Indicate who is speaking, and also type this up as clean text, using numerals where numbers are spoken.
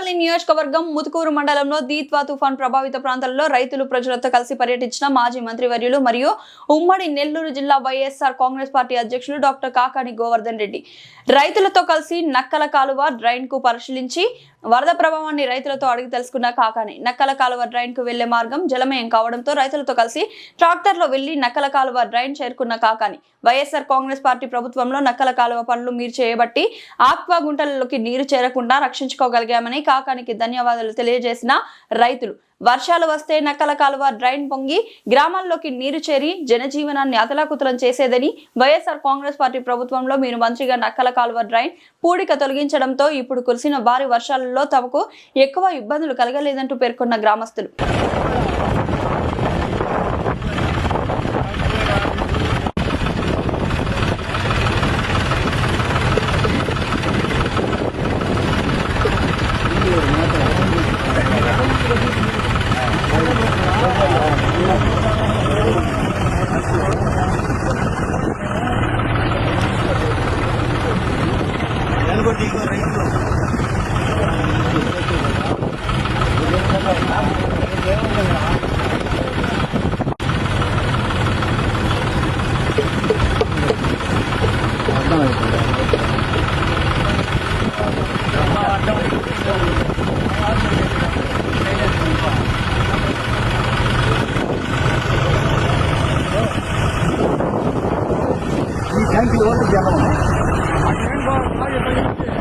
Speaker 1: అనకాపల్లి నియోజకవర్గం ముతుకూరు మండలంలో దీత్వా తుఫాన్ ప్రభావిత ప్రాంతాల్లో రైతులు ప్రజలతో కలిసి పర్యటించిన మాజీ మంత్రివర్యులు మరియు ఉమ్మడి నెల్లూరు జిల్లా వైఎస్ఆర్ కాంగ్రెస్ పార్టీ అధ్యక్షులు డాక్టర్ కాకాని గోవర్ధన్ రెడ్డి రైతులతో కలిసి నక్కల కాలువ డ్రైన్ కు పరిశీలించి వరద ప్రభావాన్ని రైతులతో అడిగి తెలుసుకున్న కాకాని నక్కల కాలువ డ్రైన్ కు వెళ్లే మార్గం జలమయం కావడంతో రైతులతో కలిసి ట్రాక్టర్ లో వెళ్లి నక్కల కాలువ డ్రైన్ చేరుకున్న కాకాని వైఎస్ఆర్ కాంగ్రెస్ పార్టీ ప్రభుత్వంలో నక్కల కాలువ పనులు మీరు చేయబట్టి ఆక్వా గుంటలలోకి నీరు చేరకుండా రక్షించుకోగలిగామని కాకానికి ధన్యవాదాలు తెలియజేసిన రైతులు వర్షాలు వస్తే నక్కల కాలువ డ్రైన్ పొంగి గ్రామాల్లోకి నీరు చేరి జనజీవనాన్ని అతలాకుతలం చేసేదని వైఎస్ఆర్ కాంగ్రెస్ పార్టీ ప్రభుత్వంలో మీరు మంత్రిగా నక్కల కాలువ డ్రైన్ పూడిక తొలగించడంతో ఇప్పుడు కురిసిన భారీ వర్షాలలో తమకు ఎక్కువ ఇబ్బందులు కలగలేదంటూ పేర్కొన్న గ్రామస్తులు
Speaker 2: Thank you.